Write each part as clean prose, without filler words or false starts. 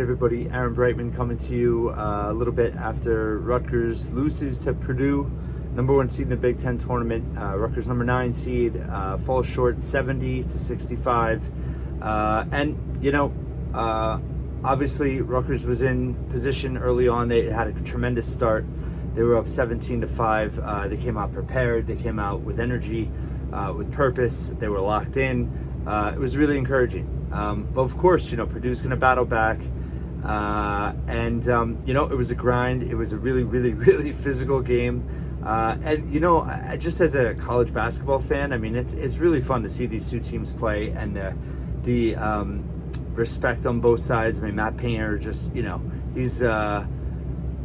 everybody, Aaron Breitman coming to you a little bit after Rutgers loses to Purdue, number 1 seed in the Big Ten tournament. Rutgers number 9 seed falls short 70-65. Obviously Rutgers was in position early on. They had a tremendous start. They were up 17-5. They came out prepared. They came out with energy, with purpose. They were locked in. It was really encouraging. But of course, Purdue's going to battle back. It was a grind. It was a really, really, really physical game. Just as a college basketball fan, it's really fun to see these two teams play, and the respect on both sides. Matt Painter, he's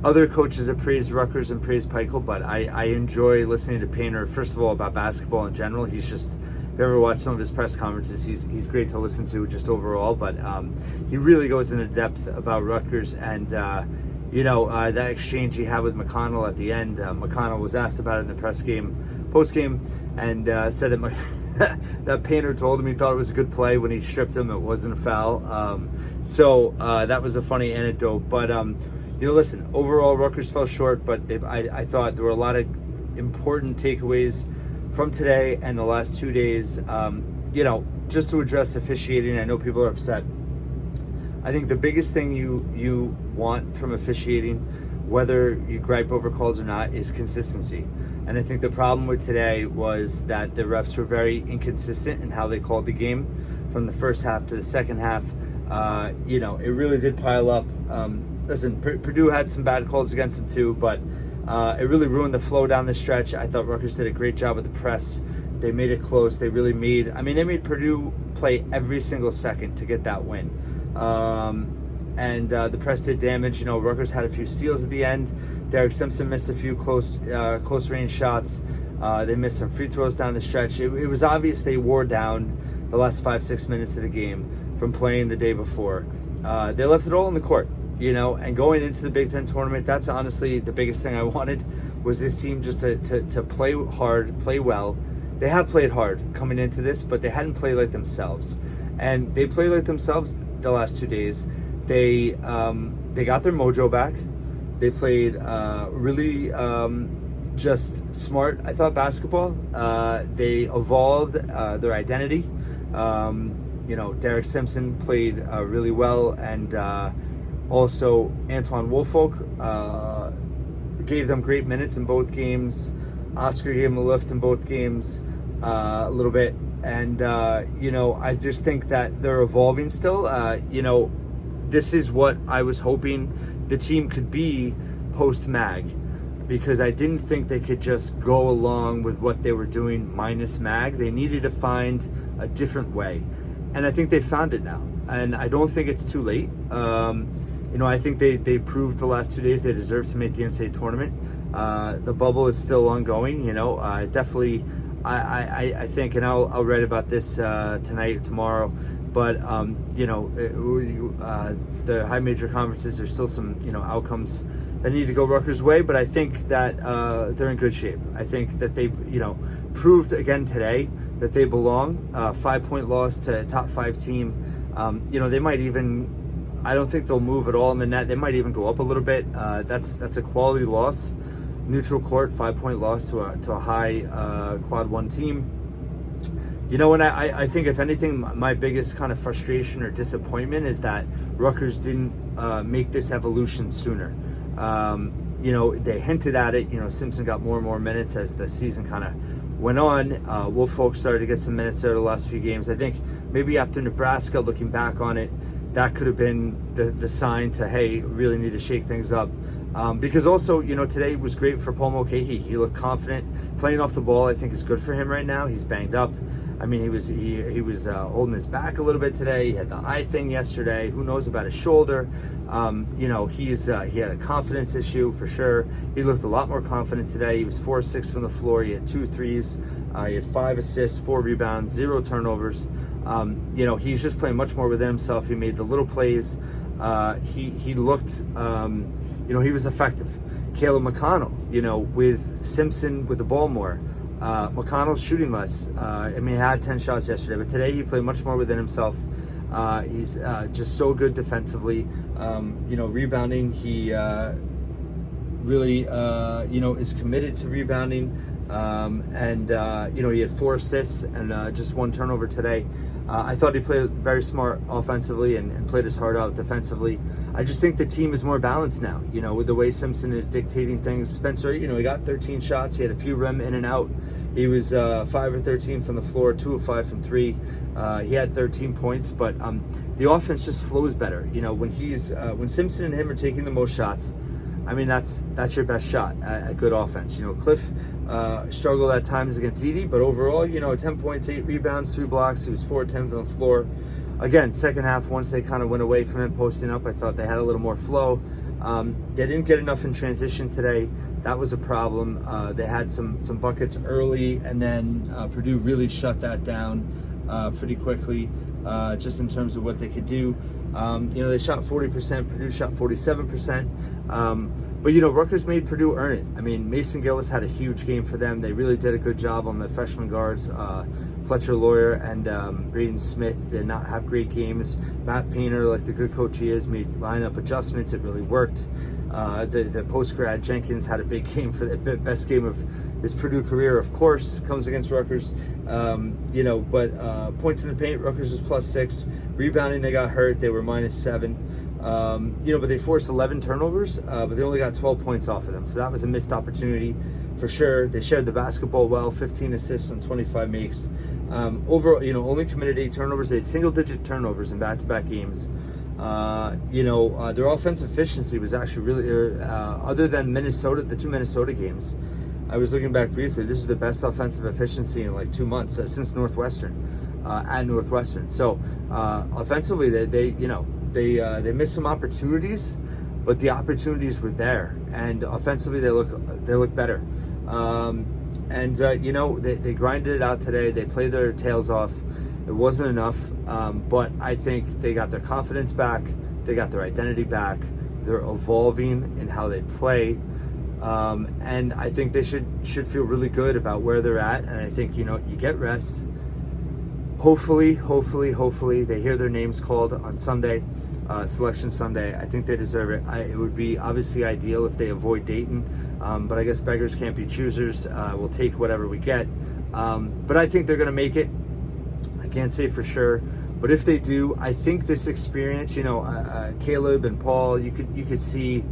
other coaches have praised Rutgers and praised Pikel, but I enjoy listening to Painter, first of all, about basketball in general. He's just, if you ever watch some of his press conferences, he's great to listen to just overall, but he really goes into depth about Rutgers, and that exchange he had with McConnell at the end. McConnell was asked about it in the post game, and said that that Painter told him he thought it was a good play when he stripped him. It wasn't a foul. That was a funny anecdote. But listen, overall Rutgers fell short, but I thought there were a lot of important takeaways from today and the last 2 days. Just to address officiating, I know people are upset. I think the biggest thing you want from officiating, whether you gripe over calls or not, is consistency. And I think the problem with today was that the refs were very inconsistent in how they called the game from the first half to the second half. It really did pile up. Listen, Purdue had some bad calls against them too, but it really ruined the flow down the stretch. I thought Rutgers did a great job with the press. They made it close. They really made Purdue play every single second to get that win. The press did damage. Rutgers had a few steals at the end. Derek Simpson missed a few close range shots. They missed some free throws down the stretch. It was obvious they wore down the last 5-6 minutes of the game from playing the day before. They left it all on the court, and going into the Big Ten tournament, that's honestly the biggest thing I wanted, was this team just to play hard, play well. They have played hard coming into this, but they hadn't played like themselves. And they played like themselves the last 2 days. They got their mojo back. They played really just smart, I thought, basketball. They evolved their identity. Derek Simpson played really well, and also Antoine Woolfolk gave them great minutes in both games. Oscar gave him a lift in both games a little bit. And, I just think that they're evolving still. This is what I was hoping the team could be post-Mag, because I didn't think they could just go along with what they were doing minus Mag. They needed to find a different way. And I think they found it now. And I don't think it's too late. I think they proved the last 2 days they deserve to make the NCAA tournament. The bubble is still ongoing. Definitely, I think, and I'll write about this tonight or tomorrow, but the high major conferences, there's still some outcomes that need to go Rutgers' way, but I think that they're in good shape. I think that they proved again today that they belong. 5-point loss to a top 5 team. They might even, I don't think they'll move at all in the net. They might even go up a little bit. That's a quality loss. Neutral court, 5-point loss to a high quad 1 team. And I think, if anything, my biggest kind of frustration or disappointment is that Rutgers didn't make this evolution sooner. They hinted at it. Simpson got more and more minutes as the season kind of went on. Woolfolk started to get some minutes there the last few games. I think maybe after Nebraska, looking back on it, that could have been the sign to, hey, really need to shake things up. Because also, today was great for Paul Mulcahy. He looked confident. Playing off the ball, I think, is good for him right now. He's banged up. He was holding his back a little bit today. He had the eye thing yesterday. Who knows about his shoulder? He had a confidence issue for sure. He looked a lot more confident today. He was 4-6 from the floor. He had 2 threes. He had 5 assists, 4 rebounds, 0 turnovers. He's just playing much more within himself. He made the little plays. He looked, he was effective. Caleb McConnell, with Simpson with the ball more. McConnell's shooting less. He had 10 shots yesterday, but today he played much more within himself. He's just so good defensively. Rebounding, he really, is committed to rebounding. He had 4 assists and just 1 turnover today. I thought he played very smart offensively and played his heart out defensively. I just think the team is more balanced now, with the way Simpson is dictating things. Spencer, he got 13 shots. He had a few rim in and out. He was 5 of 13 from the floor, 2 of 5 from 3. He had 13 points, but the offense just flows better. When Simpson and him are taking the most shots, I mean, that's your best shot at good offense. Cliff struggled at times against Edey, but overall, 10 points, 8 rebounds, 3 blocks. He was 4 of 10 from the floor. Again, second half, once they kind of went away from him posting up, I thought they had a little more flow. They didn't get enough in transition today. That was a problem. They had some buckets early, and then Purdue really shut that down pretty quickly, just in terms of what they could do. They shot 40%, Purdue shot 47%. But Rutgers made Purdue earn it. I mean, Mason Gillis had a huge game for them. They really did a good job on the freshman guards. Fletcher Lawyer and Braden Smith did not have great games. Matt Painter, like the good coach he is, made lineup adjustments. It really worked. The post-grad Jenkins had a big game for the best game of his Purdue career, of course, comes against Rutgers. But points in the paint, Rutgers was +6. Rebounding, they got hurt. They were -7. But they forced 11 turnovers, but they only got 12 points off of them. So that was a missed opportunity for sure. They shared the basketball well, 15 assists on 25 makes. Overall, only committed 8 turnovers. They had single-digit turnovers in back-to-back games. Their offensive efficiency was actually really, other than Minnesota, the 2 Minnesota games. I was looking back briefly. This is the best offensive efficiency in like 2 months since Northwestern, at Northwestern. So offensively, they missed some opportunities, but the opportunities were there, and offensively they look better. They grinded it out today. They played their tails off. It wasn't enough, but I think they got their confidence back. They got their identity back. They're evolving in how they play, and I think they should feel really good about where they're at. And I think you get rest. Hopefully, they hear their names called on Sunday, Selection Sunday. I think they deserve it. It would be obviously ideal if they avoid Dayton, but I guess beggars can't be choosers. We'll take whatever we get. But I think they're going to make it. I can't say for sure, but if they do, I think this experience, Caleb and Paul, you could see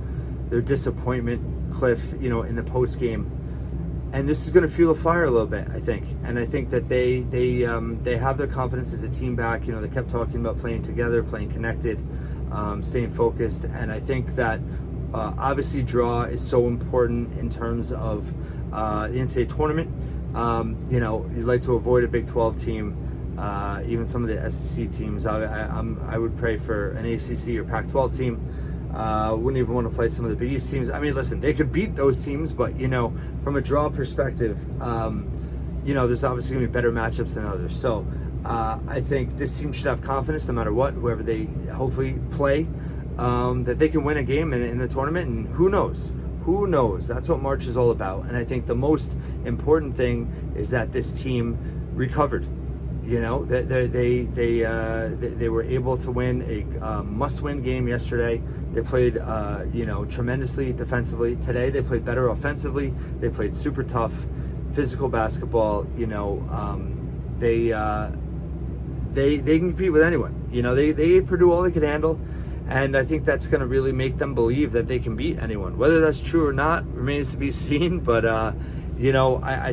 their disappointment, Cliff, in the post game. And this is going to fuel a fire a little bit, I think. And I think that they have their confidence as a team back. They kept talking about playing together, playing connected, staying focused. And I think that obviously draw is so important in terms of the NCAA tournament. You'd like to avoid a Big 12 team, even some of the SEC teams. I would pray for an ACC or Pac-12 team. Wouldn't even want to play some of the Big East teams. I mean, listen, they could beat those teams, but from a draw perspective, there's obviously going to be better matchups than others. So I think this team should have confidence no matter what, whoever they hopefully play, that they can win a game in the tournament. And who knows? Who knows? That's what March is all about. And I think the most important thing is that this team recovered. They were able to win a must-win game yesterday. They played, tremendously defensively. Today they played better offensively. They played super tough, physical basketball. They can compete with anyone. They gave Purdue all they could handle, and I think that's going to really make them believe that they can beat anyone. Whether that's true or not remains to be seen. But I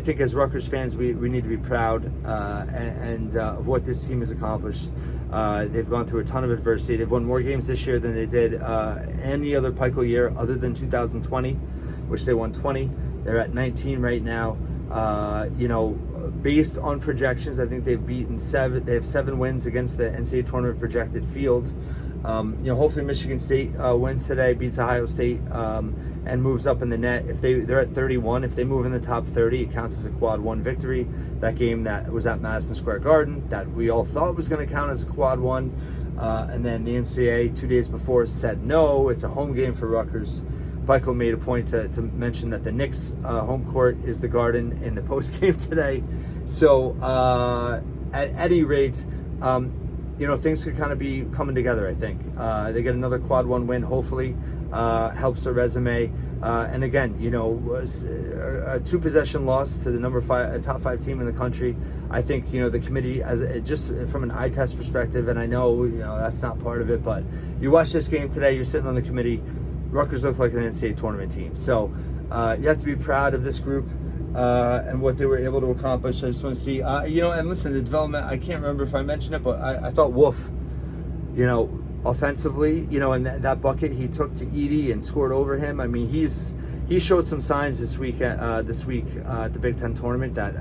think as Rutgers fans, we need to be proud of what this team has accomplished. They've gone through a ton of adversity. They've won more games this year than they did any other Pikel year other than 2020, which they won 20. They're at 19 right now. Based on projections, I think they've beaten 7. They have 7 wins against the NCAA tournament projected field. Hopefully Michigan State wins today, beats Ohio State, and moves up in the net. If they're at 31, if they move in the top 30, it counts as a quad 1 victory. That game that was at Madison Square Garden, that we all thought was going to count as a quad 1, and then the NCAA 2 days before said no, it's a home game for Rutgers. Michael made a point to mention that the Knicks' home court is the Garden in the post game today. So at any rate, things could kind of be coming together, I think. They get another quad one win, hopefully, helps their resume. And again, was a 2-possession loss to the top 5 team in the country. I think, the committee, just from an eye test perspective, and I know, that's not part of it, but you watch this game today, you're sitting on the committee, Rutgers look like an NCAA tournament team. So you have to be proud of this group and what they were able to accomplish. I just want to see, and listen, the development, I can't remember if I mentioned it, but I thought Wolf, offensively, and that bucket he took to Edey and scored over him. I mean, he showed some signs this week at the Big Ten tournament that,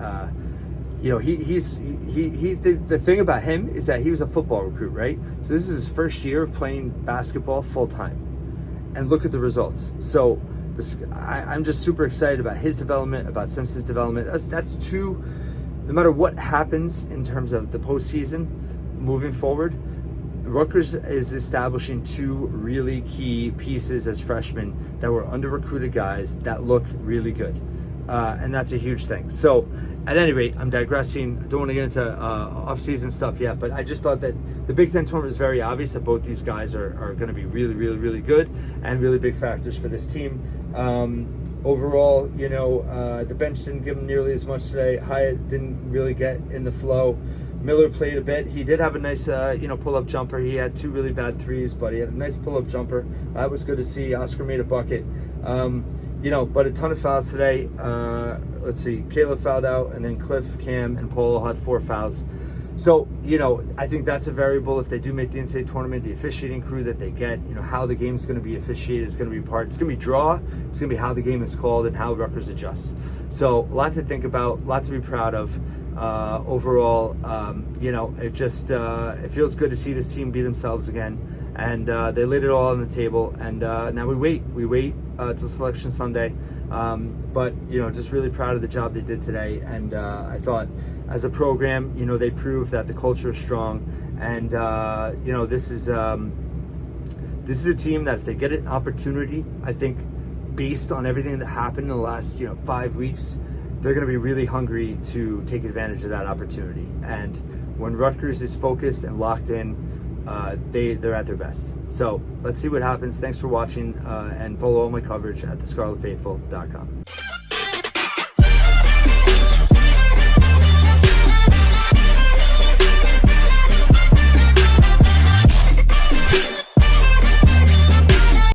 the thing about him is that he was a football recruit, right? So this is his first year of playing basketball full time. And look at the results. So I'm just super excited about his development, about Simpson's development. That's two, no matter what happens in terms of the postseason moving forward, Rutgers is establishing 2 really key pieces as freshmen that were under-recruited guys that look really good. And that's a huge thing. So at any rate, I'm digressing. I don't want to get into off-season stuff yet, but I just thought that the Big Ten tournament is very obvious that both these guys are going to be really, really, really good and really big factors for this team. Overall, the bench didn't give him nearly as much today. Hyatt didn't really get in the flow. Miller played a bit. He did have a nice, pull-up jumper. He had 2 really bad threes, but he had a nice pull-up jumper. That was good to see. Oscar made a bucket. But a ton of fouls today. Let's see. Caleb fouled out, and then Cliff, Cam, and Polo had 4 fouls. So, I think that's a variable if they do make the NCAA tournament. The officiating crew that they get, how the game's going to be officiated is going to be part. It's going to be draw. It's going to be how the game is called and how Rutgers adjusts. So, a lot to think about, a lot to be proud of. Overall, it feels good to see this team be themselves again, and they laid it all on the table. And now we wait till Selection Sunday. But just really proud of the job they did today. And I thought, as a program, they proved that the culture is strong. And this is a team that if they get an opportunity, I think, based on everything that happened in the last 5 weeks, they're going to be really hungry to take advantage of that opportunity. And when Rutgers is focused and locked in, they're at their best. So let's see what happens. Thanks for watching, and follow all my coverage at thescarletfaithful.com.